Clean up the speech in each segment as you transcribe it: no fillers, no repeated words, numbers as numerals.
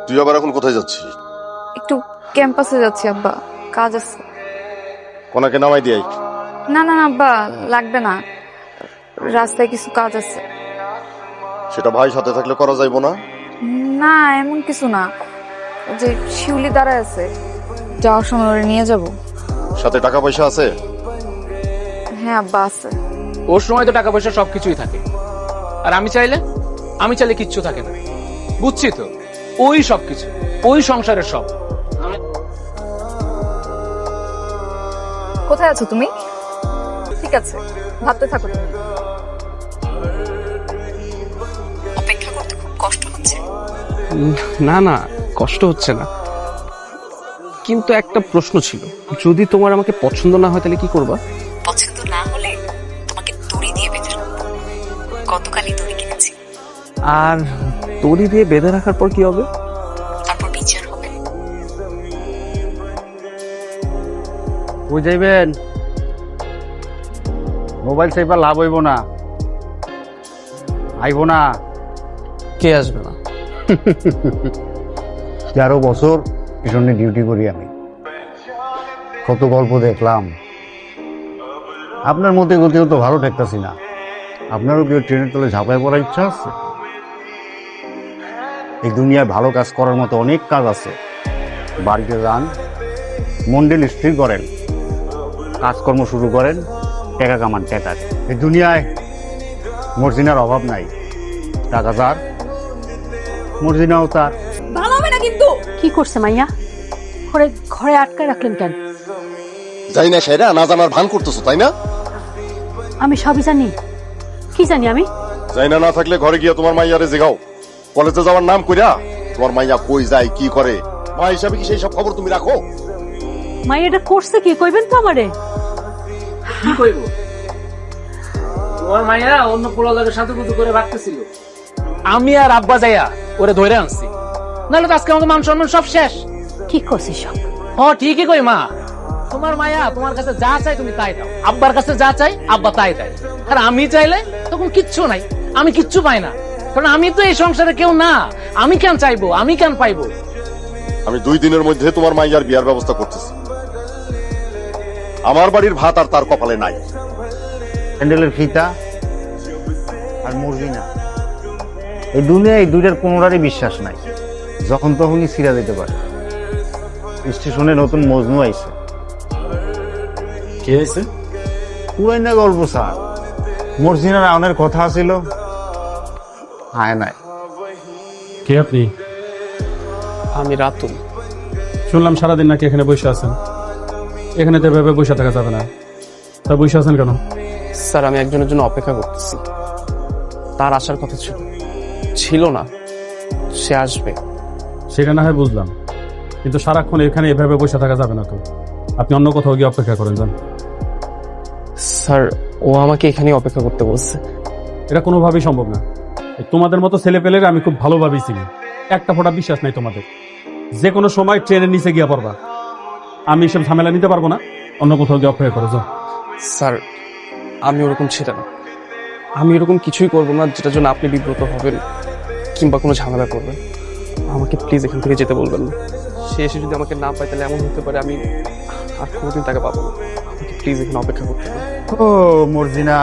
তুই আবার এখন কোথায় যাচ্ছিস? একটু ক্যাম্পাসে যাচ্ছি আব্বা, কাজ আছে। কোনাকে নামাই দিয়াই। না না না আব্বা, লাগবে না, রাস্তায় কিছু কাজ আছে। সেটা ভাই সাথে থাকলে করা যাইবো না? না এমন কিছু না, ওই যে শিউলি দাঁড়ায় আছে, যাওয়ার সময় ওরে নিয়ে যাব। সাথে টাকা পয়সা আছে? হ্যাঁ আব্বা আছে। ওর সময় তো টাকা পয়সা সবকিছুই থাকে, আর আমি চাইলে কিচ্ছু থাকে না। বুঝছি তো, ওই সবকিছু, ওই সংসারের সব। কোথায় আছো তুমি? ঠিক আছে, ভাবতে থাকো তুমি। অপেক্ষা করতে খুব কষ্ট হচ্ছে। না না, কষ্ট হচ্ছে না, কিন্তু একটা প্রশ্ন ছিল, যদি তোমার আমাকে পছন্দ না হয় তাহলে কি করবা? পছন্দ না হলে তোমাকে দড়ি দিয়ে বেঁধে রাখবো। গতকালই দড়ি কিনেছি। আর দড়ি দিয়ে বেঁধে রাখার পর কি হবে? তারপর বিচার হবে। বুঝাইবেন, মোবাইল সেবার লাভ হইব না, আইব না। কে আসবে না? 13 বছর পিছনে ডিউটি করি আমি, কত গল্প দেখলাম। আপনার মধ্যে গতিও তো ভালো ঠেকতাছি না। আপনারও কেউ ট্রেনের তলে ঝাঁপায় পড়ার ইচ্ছা আছে? এই দুনিয়ায় ভালো কাজ করার মতো অনেক কাজ আছে। বাড়িতে যান, মন্ডল স্থির করেন, কাজকর্ম শুরু করেন, টাকা কামান টাকা। এই দুনিয়ায় মর্জিনার অভাব নাই, টাকা যার মর্জিনাও তার। ভালো হবে না কিন্তু। কি করছে মাইয়া? ঘরে ঘরে আটকায় রাখলেন কেন? যাই না সেরা না জানার ভান করতেছো তাই না? আমি সবই জানি। কি জানি আমি? যাই না থাকলে ঘরে গিয়ে তোমার মাইয়ারে জিগাও। কলেজে যাওয়ার নাম কইরা তোমার মাইয়া কই যায় কি করে, মা হিসাবে কি সেই সব খবর তুমি রাখো? মাইয়া এটা করছে কি কইবেন তো আমারে? কি কইব? তোমার মাইয়া অন্য পোলাদের সাথে কুতু করে ভাগতেছিল, আমি আর আব্বা যাইয়া ওরে ধরে আনছি, নাহলে তো আজকে আমাকে মান সম্মান সব শেষ। কি করছিস সব? ঠিকই কই মা, তোমার মায়া তোমার কাছে যা চাই তুমি তাই দাও, আব্বার কাছে যা চাই আব্বা তাই দেয়। আর আমি চাইলে তখন কিচ্ছু নাই, আমি কিচ্ছু পাই না, কারণ আমি তো এই সংসারে কেউ না। আমি কেন চাইবো, আমি কেন পাইবো? আমি 2 দিনের মধ্যে তোমার মাইয়ার বিয়ার ব্যবস্থা করতেছি। আমার বাড়ির ভাত আর তার কপালে নাই। হ্যান্ডেলের ফিতা আর মর্জিনা, এই দুনিয়ায় এই দুইটার কোনোটারই বিশ্বাস নাই, যখন তখনই ছিঁড়া যেতে পারে। স্টেশনে নতুন মজনু আইছে। কি হয়েছে? পুরাই না গল্প স্যার, মর্জিনার আউনের কথা ছিল, আয় নাই। কে আপনি? আমি রাতুল। শুনলাম সারাদিন নাকি এখানে বসে আছেন। এখানে তো এভাবে বসে থাকা যাবে না, তা বসে আছেন কেন? স্যার, আমি একজনের জন্য অপেক্ষা করতেছি। তার আসার কথা ছিল না, সে আসবে। সেটা না হয় বুঝলাম, কিন্তু সারাক্ষণ এখানে এভাবে বসে থাকা যাবে না তো। আপনি অন্য কোথাও গিয়ে অপেক্ষা করেন যান। স্যার, ও আমাকে এখানে অপেক্ষা করতে বলছে। এটা কোনোভাবেই সম্ভব না। তোমাদের মতো ছেলে পেলের আমি খুব ভালোভাবেই চিনি, একটা ফোঁটা বিশ্বাস নাই তোমাদের। যে কোনো সময় ট্রেনের নিচে গিয়ে পড়বা। আমি এসব ঝামেলা নিতে পারবো না, অন্য কোথাও গিয়ে অপেক্ষা করে যাও। স্যার, আমি ওরকম ছেলে না, আমি এরকম কিছুই করবো না যেটার জন্য আপনি বিব্রত হবেন কিংবা কোনো ঝামেলা করবেন। আমাকে প্লিজ এখান থেকে যেতে বলবেন না। সে এসে যদি আমাকে না পায় তাহলে এমন হতে পারে আমি আর কোনোদিন তাকে পাবো না। আমাকে প্লিজ এখানে অপেক্ষা করতে হবে। ও মর্জিনা,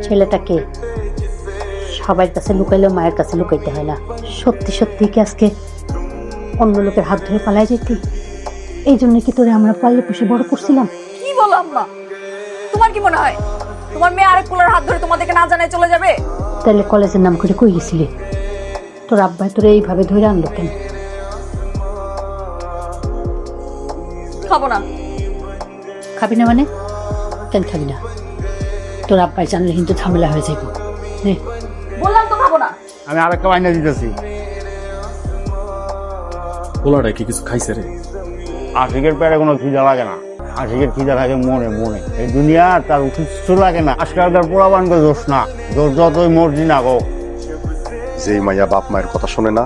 ছেলেটাকে সবার কাছে লুকাইলেও মায়ের কাছে লুকাইতে হয় না। সত্যি সত্যি কি আজকে অন্য লোকের হাত ধরে পালাই যেতি? এই জন্য কি তোরে আমরা পাল্লে পুষে বড় করছিলাম? কি বলো আম্মা? তোমার কি মনে হয় তোমার মেয়ে আরেক পোলার হাত ধরে তোমাদেরকে না জানায় চলে যাবে? তাহলে কলেজের নাম করে কই গেছিলি? তোর আব্বাই তোরে এইভাবে ধরে আনলো কেন? খাবো না। খাবি না মানে? কেন খাবি না? তোর আব্বাই জানলে কিন্তু ঝামেলা হয়ে যাইব। নে, বললাম তো খাবো না। আমি আরেকটা বাইনা দিতেছি। পোলাটা কি কিছু খাইছে রে? আশিকের পেটে কোনো খিদা লাগে না, আশিকের খিদা লাগে মনে মনে। এই দুনিয়া তার কিছু লাগে না। আজকালকার পোলাবানকে দোষ না, দোষ যতই মর্জিনা গো। যেই মাইয়া বাপ মায়ের কথা শোনে না,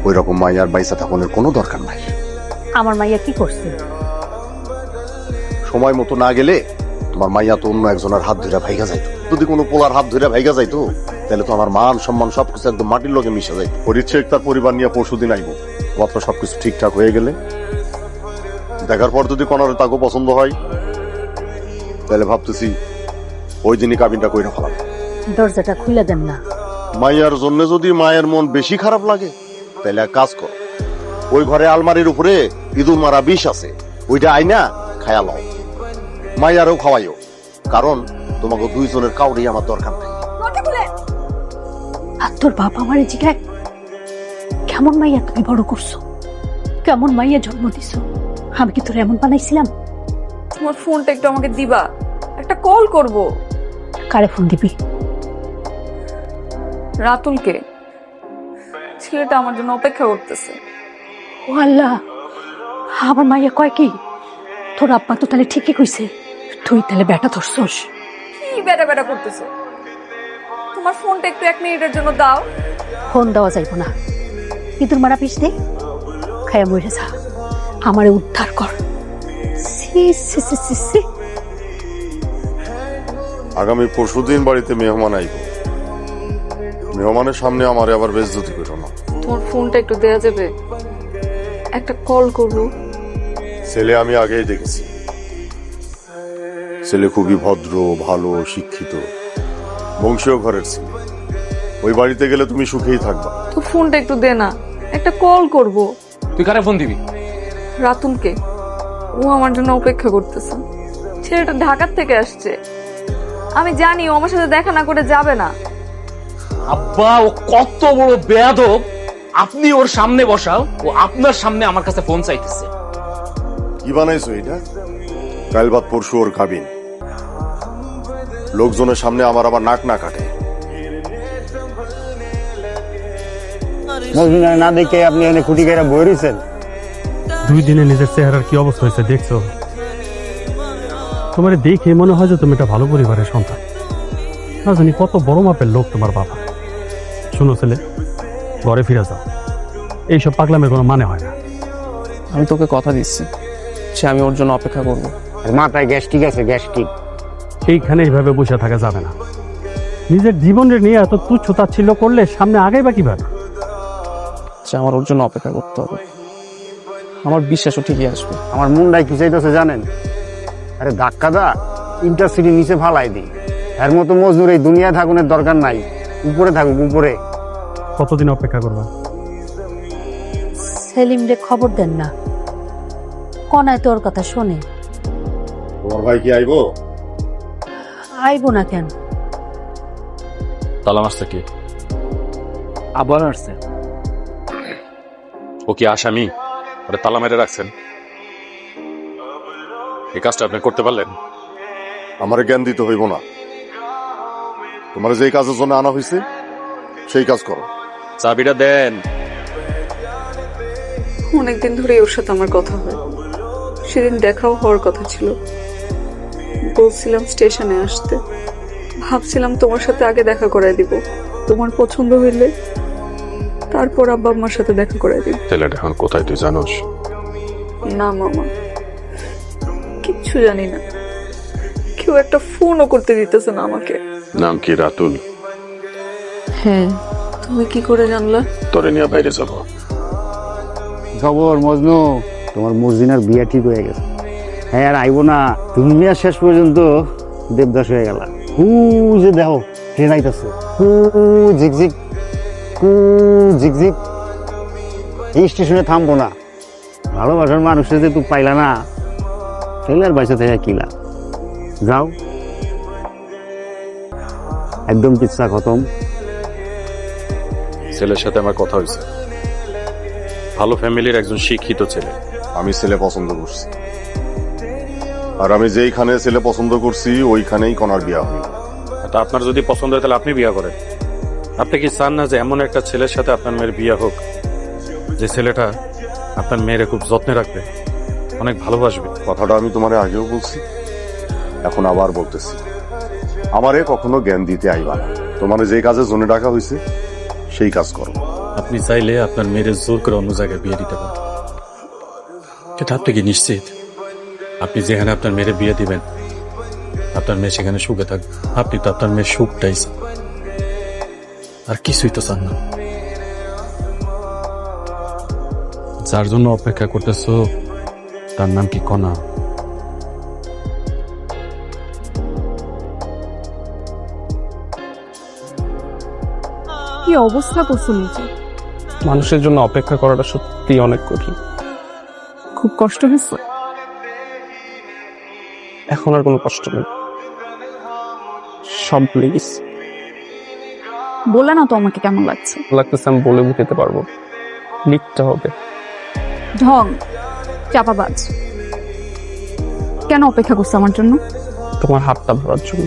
ওই রকম মাইয়ার বাইসা থাকুনের কোনো দরকার নাই। আমার মাইয়া কি করছে? সময় মতো না গেলে তোমার মাইয়া তো অন্য একজনের হাত ধরে ভাইগা যাইতো। যদি কোনো পোলার হাত ধরে ভাইগা যাইতো তাহলে তো আমার মান সম্মান সবকিছু একদম মাটির লগে মিশে যায়। ওর ইচ্ছে তার পরিবার নিয়ে পরশুদিন আইব, মাত্র সবকিছু ঠিকঠাক হয়ে গেলে দেখার পর যদি কোনার তাকে পছন্দ হয় তাহলে ভাবতেছি ওই দিনই কাবিনটা কইরা ফেলাম। দরজাটা খুলে দেন না। মাইয়ার জন্য যদি মায়ের মন বেশি খারাপ লাগে তাহলে এক কাজ কর, ওই ঘরে আলমারির উপরে ইঁদুর মারা বিষ আছে, ওইটা আইনা খায়া লও, মাইয়ারও খাওয়াইও, কারণ তোমাকে দুইজনের কাউরেই আমার দরকার নেই। আর তোর বাপ আমার জিগায় কেমন মাইয়া তুমি বড় করছো, কেমন মাইয়া জন্ম দিছো? আমি কি তোর এমন বানাইছিলাম? তোমার ফোনটা একটু আমাকে দিবা, একটা কল করব। কারে ফোন দিবি? রাতুলকে, ছেলেটা আমার জন্য অপেক্ষা করতেছে। ও আল্লাহ, আমার মাইয়া কয় কি? তোর আব্বা তো তাহলে ঠিকই কইছে, তুই তাহলে বেটা ধরছস। কি বেটা বেটা করতেছে? তোমার ফোনটা একটু 1 মিনিটের জন্য দাও। ফোন দেওয়া যাইব না, ইঁদুর মারা পিস দে, খায়া মরে যা, আমারে উদ্ধার কর। সি সি সি সি সি। আগামী পরশুদিন বাড়িতে মেহমান আইব, মেহমানের সামনে আমারে আবার বেইজ্জতি করো না। তোমার ফোনটা একটু দেয়া যাবে? একটা কল করব। ছেলে আমি আগেই দেখেছি, ছেলে খুবই ভদ্র, ভালো, শিক্ষিত, বংশীয় ঘরের ছেলে। ওই বাড়িতে গেলে তুমি সুখেই থাকবা। তো ফোনটা একটু দে না, একটা কল করব। তুই কারে ফোন দিবি? রাতুলকে, ও আমার জন্য অপেক্ষা করতেছে। ছেলেটা ঢাকার থেকে আসছে, আমি জানি ও আমার সাথে দেখা না করে যাবে না। আব্বা, ও কত বড় বেয়াদব! আপনি ওর সামনে বসাও, ও আপনার সামনে আমার কাছে ফোন চাইতেছে। কি বানাইছো এটা? কাল বাদ পরশু ওর কাবিন, লোকজনের সামনে আমার আবার নাক না কাটে। না দেখে আপনি এখানে খুঁটি কেরা বই রয়েছেন। 2 দিনে নিজের চেহারার কি অবস্থা হয়েছে দেখছো? তোমার দেখে মনে হয় যে তুমি একটা ভালো পরিবারের সন্তান, না জানি কত বড় মাপের লোক তোমার বাবা। শুনো ছেলে, ঘরে ফিরে যাও, এইসব পাগলামের কোনো মানে হয় না। আমি তোকে কথা দিচ্ছি যে আমি ওর জন্য অপেক্ষা করবো। আর মাথায় গ্যাস্ট্রিক আছে, গ্যাস্ট্রিক। এইখানে এইভাবে বসে থাকা যাবে না। নিজের জীবনের নিয়ে এত তুচ্ছ তাচ্ছিল্য করলে সামনে আগে বা কিভাবে? যে আমার ওর জন্য অপেক্ষা করতে হবে, আমার বিশ্বাসও ঠিকই আসবে। আমার মুন্ডায় কি চাইতেছে জানেন? আরে ধাক্কা দা ইন্টারসিটি নিচে ফালাই দিই। এর মতো মজদুর এই দুনিয়ায় থাকুনের দরকার নাই, উপরে থাকুক উপরে। কতদিন অপেক্ষা করবা? সেলিম রে খবর দেন না, কনায় তোর কথা শোনে। তোমার ভাই কি আইবো? আইবো না কেন? তালা মারছে কি? আবার আসছে। ও কি আসামি? ওরে তালা মেরে রাখছেন? এই কাজটা আপনি করতে পারলেন? আমার জ্ঞান দিতে হইব না, তোমার যেই কাজের জন্য আনা হয়েছে সেই কাজ করো। চাবিটা দেন। অনেকদিন ধরে ওর সাথে আমার কথা হয়, সেদিন দেখাও হওয়ার কথা ছিল। বলছিলাম স্টেশনে আসতে, ভাবছিলাম তোমার সাথে আগে দেখা করায় দিব, তোমার পছন্দ হইলে তারপর আব্বা আম্মার সাথে দেখা করায় দিব। ছেলেটা এখন কোথায় তুই জানোস? না মামা, কিচ্ছু জানি না। কেউ একটা ফোনও করতে দিতেছে না আমাকে। নাম কি? রাতুল? হ্যাঁ, তুমি কি করে জানলা? তোরে নিয়ে বাইরে যাব। খবর মজনু, তোমার মর্জিনার বিয়া ঠিক হয়ে গেছে। হ্যাঁ আর আইবো না, তুমি আর শেষ পর্যন্ত দেবদাস হয়ে গেলা। হু যে দেখো ট্রেন আইতাছে, হু ঝিকঝিক, হু ঝিকঝিক। এই স্টেশনে থামবো না, ভালোবাসার মানুষের যে তুমি পাইলা না, ছেলের বাসা থেকে কিলা যাও, একদম কিচ্ছা খতম। ছেলের সাথে আমার কথা হয়েছে, ভালো ফ্যামিলির একজন শিক্ষিত ছেলে। আমি ছেলে পছন্দ করছি, আর আমি যেইখানে ছেলে পছন্দ করছি ওইখানেই কনার বিয়া হইল। তা আপনার যদি পছন্দ হয় তাহলে আপনি বিয়ে করেন। আপনি কি চান না যে এমন একটা ছেলের সাথে আপনার মেয়ের বিয়ে হোক, যে ছেলেটা আপনার মেয়েরে খুব যত্নে রাখবে, অনেক ভালোবাসবে? কথাটা আমি তোমার আগেও বলছি, এখন আবার বলতেছি, আমারে কখনো জ্ঞান দিতে আইবা না। তোমার যে কাজের জন্য ডাকা হয়েছে সেই কাজ করো। আপনি চাইলে আপনার মেয়ের জোর করে অন্য জায়গায় বিয়ে দিতে পারেন, কিন্তু আপনি কি নিশ্চিত আপনি যেখানে আপনার মেয়ের বিয়ে দিবেন আপনার মেয়ে সেখানে সুখে থাকবে? আপনি তো আপনার মেয়ের সুখটাই চান। আর কিছুই তো চান না। যার জন্য অপেক্ষা করতেছো তার নাম কি কণা? কি অবস্থা করছো নিজে? মানুষের জন্য অপেক্ষা করাটা সত্যি অনেক কঠিন। খুব কষ্ট হয়েছে? এখন আর কোনো কষ্ট নেই, সব ভুলে গেছি। বলে না তো আমাকে কেমন লাগছে। লাগতেছে আমি বলে বুঝতে পারবো, লিখতে হবে। ঢং, চাপাবাজ। কেন অপেক্ষা করছো আমার জন্য? তোমার হাতটা ধরার জন্য।